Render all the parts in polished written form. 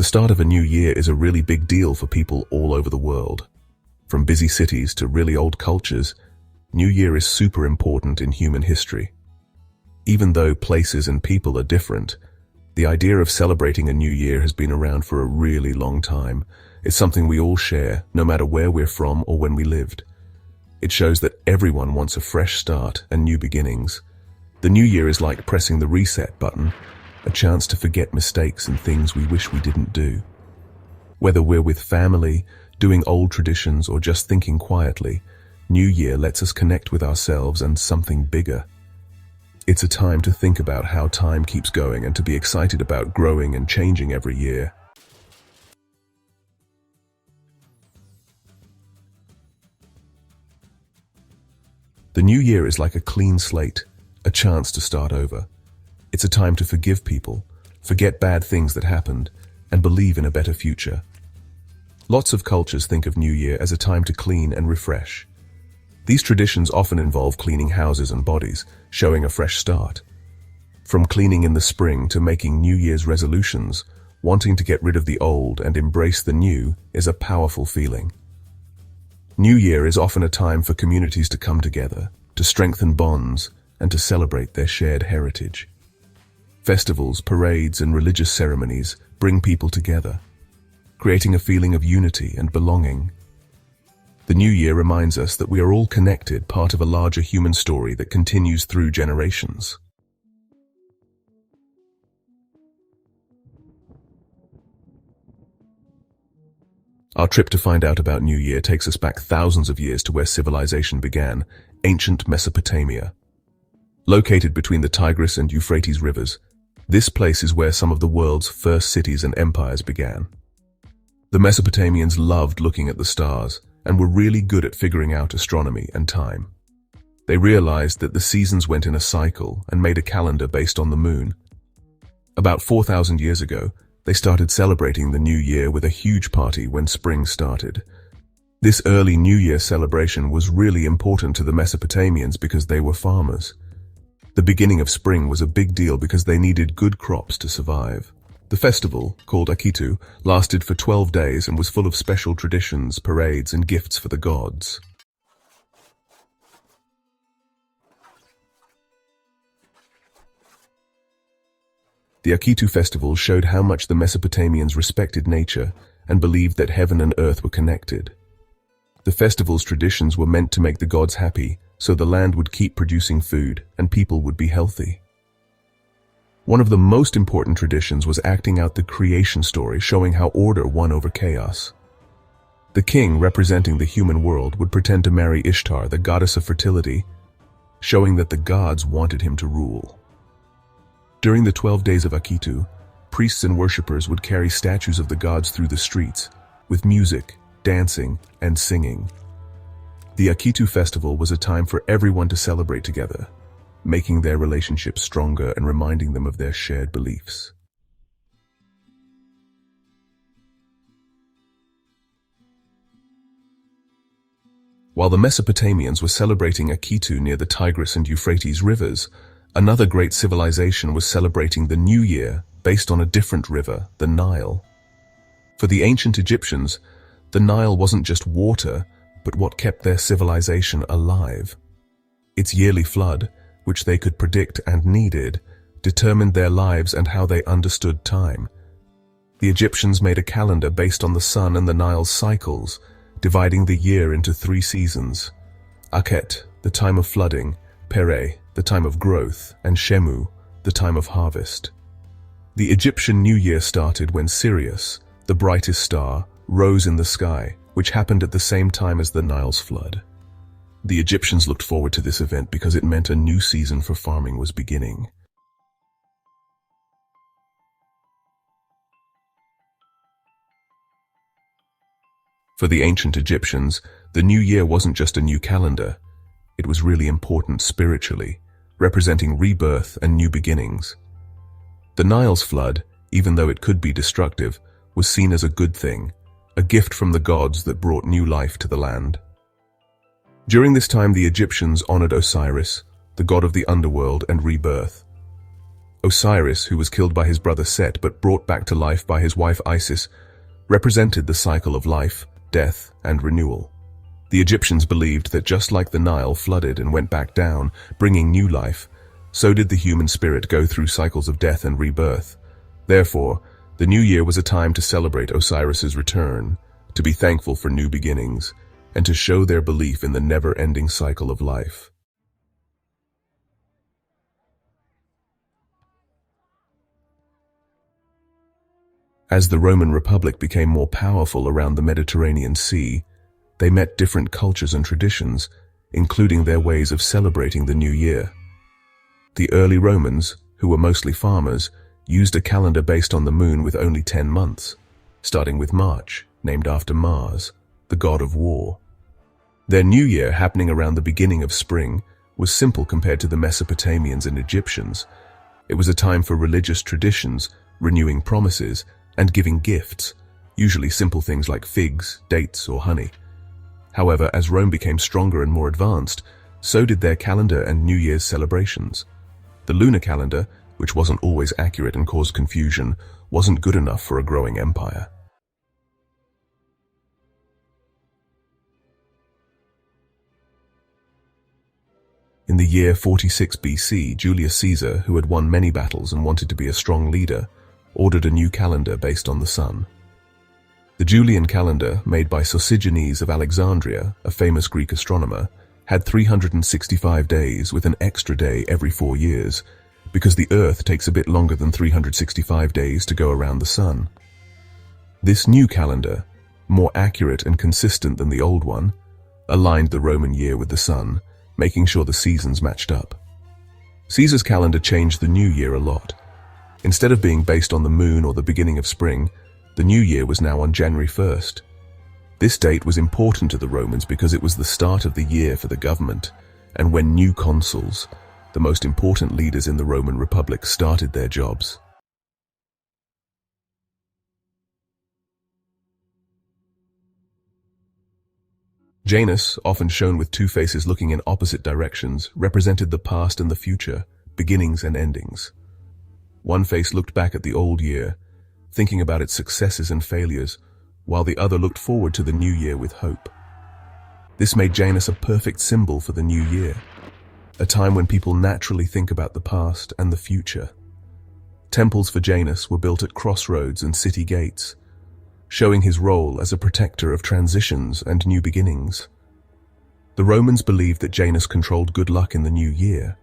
The start of a new year is a really big deal for people all over the world. From busy cities to really old cultures, New Year is super important in human history. Even though places and people are different, the idea of celebrating a new year has been around for a really long time. It's something we all share, no matter where we're from or when we lived. It shows that everyone wants a fresh start and new beginnings. The new year is like pressing the reset button, a chance to forget mistakes and things we wish we didn't do. Whether we're with family, doing old traditions, or just thinking quietly, New Year lets us connect with ourselves and something bigger. It's a time to think about how time keeps going and to be excited about growing and changing every year. The new year is like a clean slate, a chance to start over. It's a time to forgive people, forget bad things that happened, and believe in a better future. Lots of cultures think of New Year as a time to clean and refresh. These traditions often involve cleaning houses and bodies, showing a fresh start. From cleaning in the spring to making New Year's resolutions, wanting to get rid of the old and embrace the new is a powerful feeling. New Year is often a time for communities to come together, to strengthen bonds, and to celebrate their shared heritage. Festivals, parades, and religious ceremonies bring people together, creating a feeling of unity and belonging. The new year reminds us that we are all connected, part of a larger human story that continues through generations. Our trip to find out about New Year takes us back thousands of years to where civilization began, ancient Mesopotamia. Located between the Tigris and Euphrates rivers, this place is where some of the world's first cities and empires began. The Mesopotamians loved looking at the stars and were really good at figuring out astronomy and time. They realized that the seasons went in a cycle and made a calendar based on the moon. About 4,000 years ago, they started celebrating the new year with a huge party when spring started. This early New Year celebration was really important to the Mesopotamians because they were farmers. The beginning of spring was a big deal because they needed good crops to survive. The festival, called Akitu, lasted for 12 days and was full of special traditions, parades, and gifts for the gods. The Akitu Festival showed how much the Mesopotamians respected nature and believed that heaven and earth were connected. The festival's traditions were meant to make the gods happy, so the land would keep producing food and people would be healthy. One of the most important traditions was acting out the creation story, showing how order won over chaos. The king, representing the human world, would pretend to marry Ishtar, the goddess of fertility, showing that the gods wanted him to rule. During the 12 days of Akitu, priests and worshippers would carry statues of the gods through the streets, with music, dancing, and singing. The Akitu Festival was a time for everyone to celebrate together, making their relationships stronger and reminding them of their shared beliefs. While the Mesopotamians were celebrating Akitu near the Tigris and Euphrates rivers, another great civilization was celebrating the New Year based on a different river, the Nile. For the ancient Egyptians, the Nile wasn't just water, but what kept their civilization alive. Its yearly flood, which they could predict and needed, determined their lives and how they understood time. The Egyptians made a calendar based on the sun and the Nile's cycles, dividing the year into 3 seasons: Akhet, the time of flooding; Pere, the time of growth; and Shemu, the time of harvest. The Egyptian New Year started when Sirius, the brightest star, rose in the sky, which happened at the same time as the Nile's flood. The Egyptians looked forward to this event because it meant a new season for farming was beginning. For the ancient Egyptians, the New Year wasn't just a new calendar. It was really important spiritually, representing rebirth and new beginnings. The Nile's flood, even though it could be destructive, was seen as a good thing, a gift from the gods that brought new life to the land. During this time, the Egyptians honored Osiris, the god of the underworld and rebirth. Osiris, who was killed by his brother Set but brought back to life by his wife Isis, represented the cycle of life, death, and renewal. The Egyptians believed that just like the Nile flooded and went back down, bringing new life, so did the human spirit go through cycles of death and rebirth. Therefore, the new year was a time to celebrate Osiris's return, to be thankful for new beginnings, and to show their belief in the never-ending cycle of life. As the Roman Republic became more powerful around the Mediterranean Sea, they met different cultures and traditions, including their ways of celebrating the new year. The early Romans, who were mostly farmers, used a calendar based on the moon with only 10 months, starting with March, named after Mars, the god of war. Their new year, happening around the beginning of spring, was simple compared to the Mesopotamians and Egyptians. It was a time for religious traditions, renewing promises, and giving gifts, usually simple things like figs, dates, or honey. However, as Rome became stronger and more advanced, so did their calendar and New Year's celebrations. The lunar calendar, which wasn't always accurate and caused confusion, wasn't good enough for a growing empire. In the year 46 BC, Julius Caesar, who had won many battles and wanted to be a strong leader, ordered a new calendar based on the sun. The Julian calendar, made by Sosigenes of Alexandria, a famous Greek astronomer, had 365 days with an extra day every 4 years, because the Earth takes a bit longer than 365 days to go around the sun. This new calendar, more accurate and consistent than the old one, aligned the Roman year with the sun, making sure the seasons matched up. Caesar's calendar changed the new year a lot. Instead of being based on the moon or the beginning of spring, the new year was now on January 1st. This date was important to the Romans because it was the start of the year for the government, and when new consuls, the most important leaders in the Roman Republic, started their jobs. Janus, often shown with two faces looking in opposite directions, represented the past and the future, beginnings and endings. One face looked back at the old year, thinking about its successes and failures, while the other looked forward to the new year with hope. This made Janus a perfect symbol for the new year, a time when people naturally think about the past and the future. Temples for Janus were built at crossroads and city gates, showing his role as a protector of transitions and new beginnings. The Romans believed that Janus controlled good luck in the new year.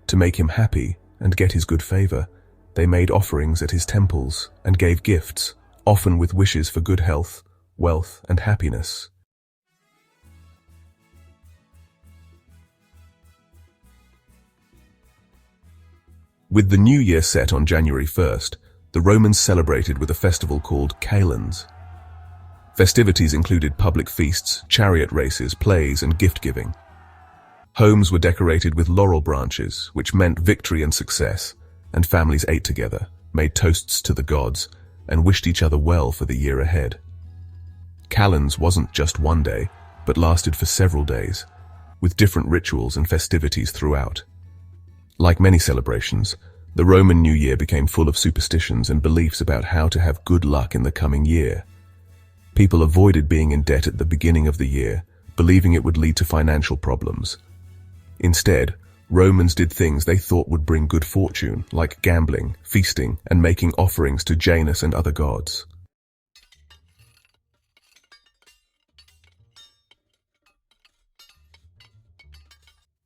To make him happy and get his good favor, they made offerings at his temples and gave gifts, often with wishes for good health, wealth, and happiness. With the new year set on January 1st, the Romans celebrated with a festival called Kalends. Festivities included public feasts, chariot races, plays, and gift-giving. Homes were decorated with laurel branches, which meant victory and success, and families ate together, made toasts to the gods, and wished each other well for the year ahead. Kalends wasn't just one day, but lasted for several days, with different rituals and festivities throughout. Like many celebrations, the Roman New Year became full of superstitions and beliefs about how to have good luck in the coming year. People avoided being in debt at the beginning of the year, believing it would lead to financial problems. Instead, Romans did things they thought would bring good fortune, like gambling, feasting, and making offerings to Janus and other gods.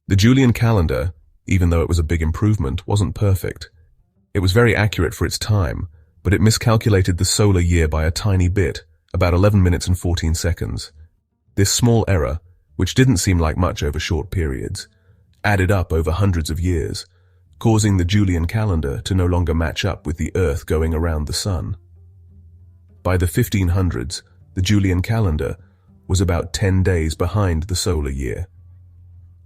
The Julian calendar, even though it was a big improvement, wasn't perfect. It was very accurate for its time, but it miscalculated the solar year by a tiny bit, about 11 minutes and 14 seconds. This small error, which didn't seem like much over short periods, added up over hundreds of years, causing the Julian calendar to no longer match up with the Earth going around the Sun. By the 1500s, the Julian calendar was about 10 days behind the solar year.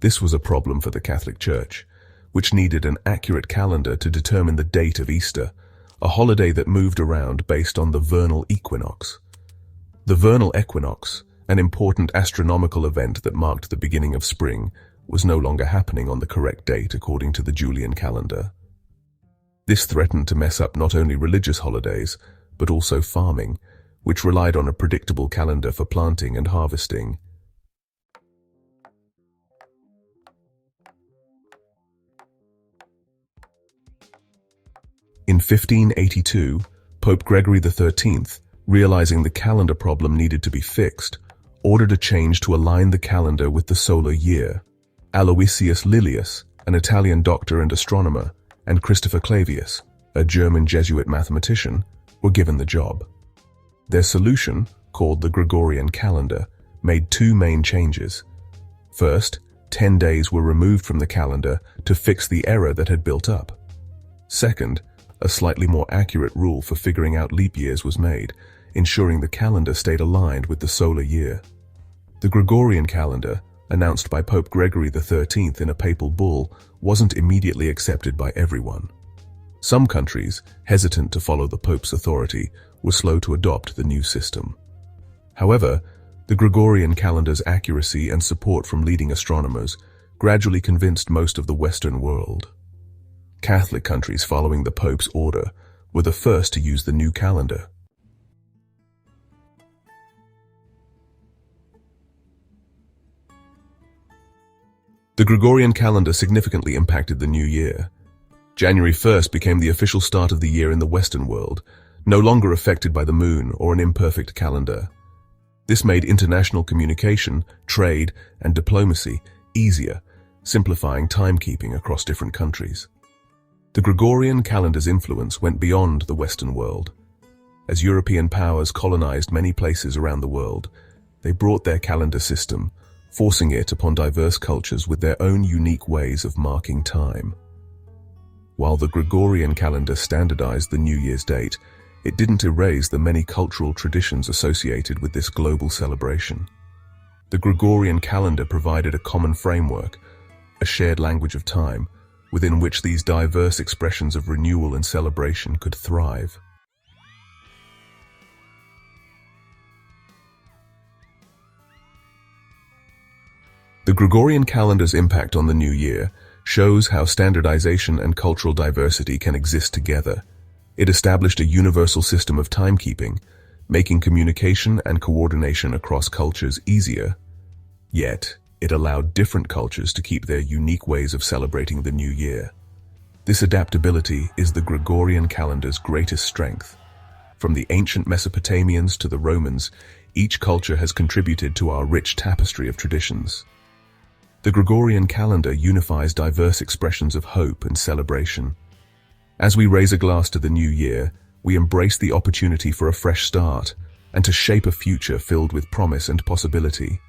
This was a problem for the Catholic Church, which needed an accurate calendar to determine the date of Easter, a holiday that moved around based on the vernal equinox. The vernal equinox, an important astronomical event that marked the beginning of spring, was no longer happening on the correct date according to the Julian calendar. This threatened to mess up not only religious holidays, but also farming, which relied on a predictable calendar for planting and harvesting. In 1582, Pope Gregory XIII, realizing the calendar problem needed to be fixed, ordered a change to align the calendar with the solar year. Aloysius Lilius, an Italian doctor and astronomer, and Christopher Clavius, a German Jesuit mathematician, were given the job. Their solution, called the Gregorian calendar, made two main changes. First, 10 days were removed from the calendar to fix the error that had built up. Second, a slightly more accurate rule for figuring out leap years was made, ensuring the calendar stayed aligned with the solar year. The Gregorian calendar, announced by Pope Gregory XIII in a papal bull, wasn't immediately accepted by everyone. Some countries, hesitant to follow the Pope's authority, were slow to adopt the new system. However, the Gregorian calendar's accuracy and support from leading astronomers gradually convinced most of the Western world. Catholic countries following the Pope's order were the first to use the new calendar. The Gregorian calendar significantly impacted the new year. January 1st became the official start of the year in the Western world, no longer affected by the moon or an imperfect calendar. This made international communication, trade, and diplomacy easier, simplifying timekeeping across different countries. The Gregorian calendar's influence went beyond the Western world. As European powers colonized many places around the world, they brought their calendar system, forcing it upon diverse cultures with their own unique ways of marking time. While the Gregorian calendar standardized the New Year's date, it didn't erase the many cultural traditions associated with this global celebration. The Gregorian calendar provided a common framework, a shared language of time, within which these diverse expressions of renewal and celebration could thrive. The Gregorian calendar's impact on the new year shows how standardization and cultural diversity can exist together. It established a universal system of timekeeping, making communication and coordination across cultures easier. Yet, it allowed different cultures to keep their unique ways of celebrating the new year. This adaptability is the Gregorian calendar's greatest strength. From the ancient Mesopotamians to the Romans, each culture has contributed to our rich tapestry of traditions. The Gregorian calendar unifies diverse expressions of hope and celebration. As we raise a glass to the new year, we embrace the opportunity for a fresh start and to shape a future filled with promise and possibility.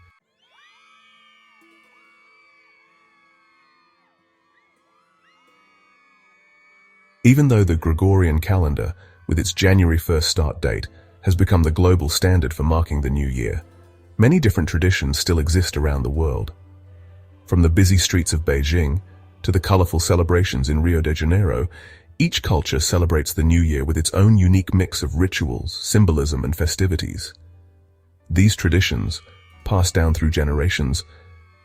Even though the Gregorian calendar, with its January 1st start date, has become the global standard for marking the new year, many different traditions still exist around the world. From the busy streets of Beijing to the colorful celebrations in Rio de Janeiro, each culture celebrates the new year with its own unique mix of rituals, symbolism, and festivities. These traditions, passed down through generations,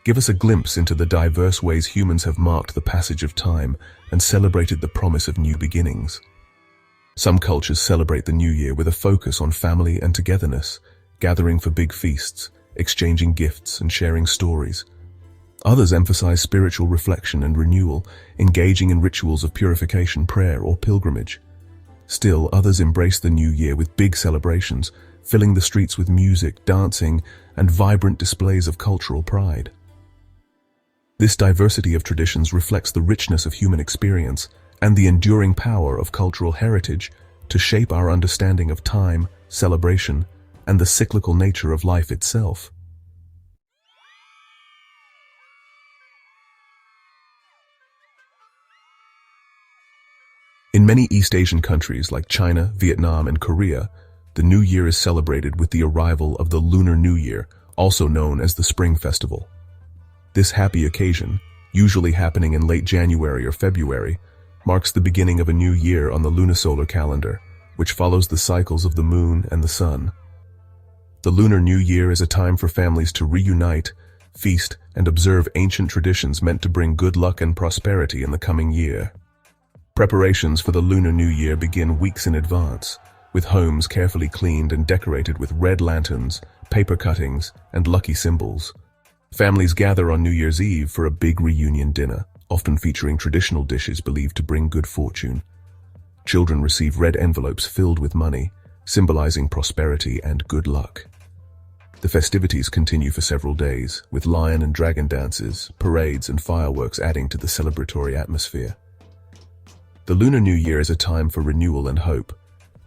give us a glimpse into the diverse ways humans have marked the passage of time and celebrated the promise of new beginnings. Some cultures celebrate the new year with a focus on family and togetherness, gathering for big feasts, exchanging gifts, and sharing stories. Others emphasize spiritual reflection and renewal, engaging in rituals of purification, prayer, or pilgrimage. Still, others embrace the new year with big celebrations, filling the streets with music, dancing, and vibrant displays of cultural pride. This diversity of traditions reflects the richness of human experience and the enduring power of cultural heritage to shape our understanding of time, celebration, and the cyclical nature of life itself. In many East Asian countries like China, Vietnam, and Korea, the New Year is celebrated with the arrival of the Lunar New Year, also known as the Spring Festival. This happy occasion, usually happening in late January or February, marks the beginning of a new year on the lunisolar calendar, which follows the cycles of the moon and the sun. The Lunar New Year is a time for families to reunite, feast, and observe ancient traditions meant to bring good luck and prosperity in the coming year. Preparations for the Lunar New Year begin weeks in advance, with homes carefully cleaned and decorated with red lanterns, paper cuttings, and lucky symbols. Families gather on New Year's Eve for a big reunion dinner, often featuring traditional dishes believed to bring good fortune. Children receive red envelopes filled with money, symbolizing prosperity and good luck. The festivities continue for several days, with lion and dragon dances, parades, and fireworks adding to the celebratory atmosphere. The Lunar New Year is a time for renewal and hope,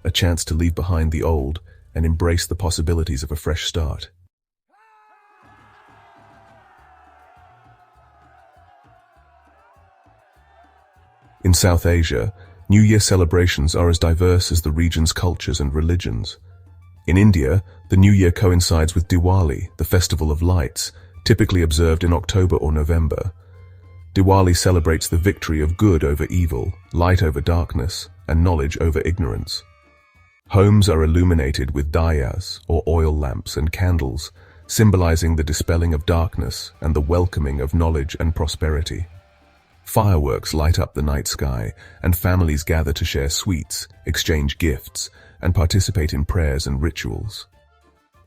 a chance to leave behind the old and embrace the possibilities of a fresh start. In South Asia, New Year celebrations are as diverse as the region's cultures and religions. In India, the New Year coincides with Diwali, the festival of lights, typically observed in October or November. Diwali celebrates the victory of good over evil, light over darkness, and knowledge over ignorance. Homes are illuminated with diyas, or oil lamps, and candles, symbolizing the dispelling of darkness and the welcoming of knowledge and prosperity. Fireworks light up the night sky, and families gather to share sweets, exchange gifts, and participate in prayers and rituals.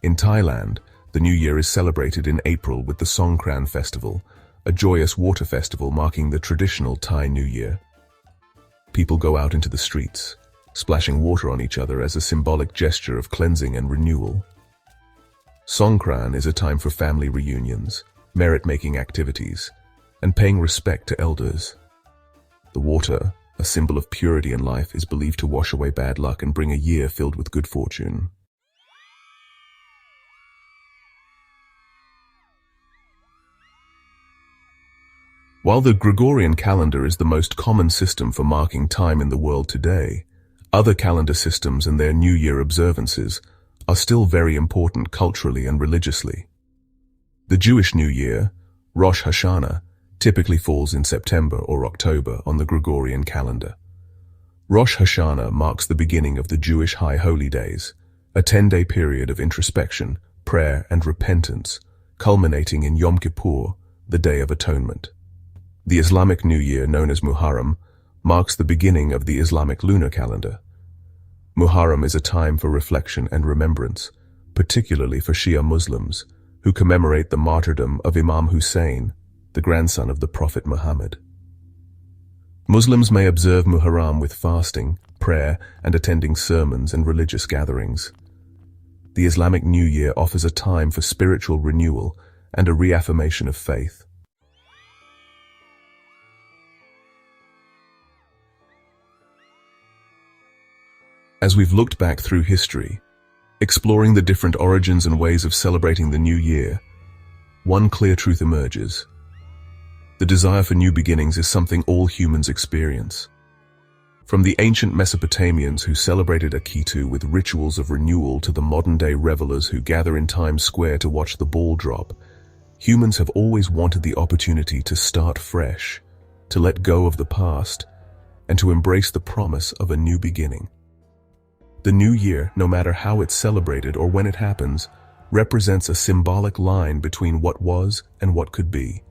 In Thailand, the New Year is celebrated in April with the Songkran Festival, a joyous water festival marking the traditional Thai New Year. People go out into the streets, splashing water on each other as a symbolic gesture of cleansing and renewal. Songkran is a time for family reunions, merit-making activities, and paying respect to elders. The water, a symbol of purity in life, is believed to wash away bad luck and bring a year filled with good fortune. While the Gregorian calendar is the most common system for marking time in the world today, other calendar systems and their New Year observances are still very important culturally and religiously. The Jewish New Year, Rosh Hashanah, typically falls in September or October on the Gregorian calendar. Rosh Hashanah marks the beginning of the Jewish High Holy Days, a 10-day period of introspection, prayer, and repentance, culminating in Yom Kippur, the Day of Atonement. The Islamic New Year, known as Muharram, marks the beginning of the Islamic lunar calendar. Muharram is a time for reflection and remembrance, particularly for Shia Muslims, who commemorate the martyrdom of Imam Hussein, the grandson of the Prophet Muhammad. Muslims may observe Muharram with fasting, prayer, and attending sermons and religious gatherings. The Islamic New Year offers a time for spiritual renewal and a reaffirmation of faith. As we've looked back through history, exploring the different origins and ways of celebrating the new year, one clear truth emerges. The desire for new beginnings is something all humans experience. From the ancient Mesopotamians who celebrated Akitu with rituals of renewal to the modern-day revelers who gather in Times Square to watch the ball drop, humans have always wanted the opportunity to start fresh, to let go of the past, and to embrace the promise of a new beginning. The new year, no matter how it's celebrated or when it happens, represents a symbolic line between what was and what could be.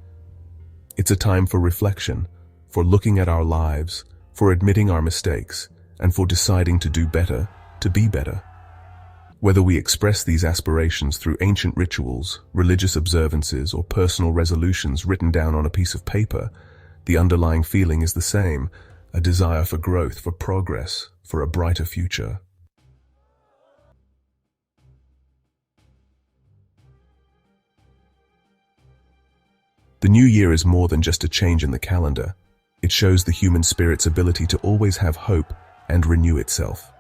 It's a time for reflection, for looking at our lives, for admitting our mistakes, and for deciding to do better, to be better. Whether we express these aspirations through ancient rituals, religious observances, or personal resolutions written down on a piece of paper, the underlying feeling is the same, a desire for growth, for progress, for a brighter future. The new year is more than just a change in the calendar. It shows the human spirit's ability to always have hope and renew itself.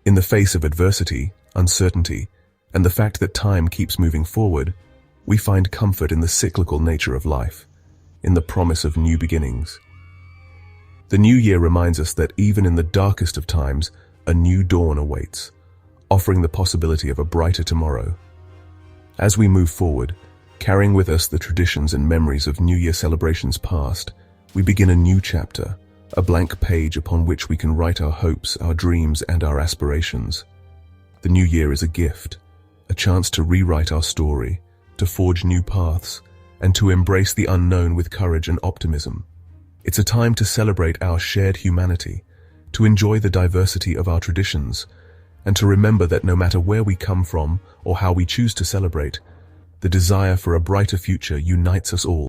In the face of adversity, uncertainty, and the fact that time keeps moving forward, we find comfort in the cyclical nature of life, in the promise of new beginnings. The new year reminds us that even in the darkest of times, a new dawn awaits, offering the possibility of a brighter tomorrow. As we move forward, carrying with us the traditions and memories of New Year celebrations past, we begin a new chapter, a blank page upon which we can write our hopes, our dreams, and our aspirations. The new year is a gift, a chance to rewrite our story, to forge new paths, and to embrace the unknown with courage and optimism. It's a time to celebrate our shared humanity, to enjoy the diversity of our traditions, and to remember that no matter where we come from or how we choose to celebrate, the desire for a brighter future unites us all.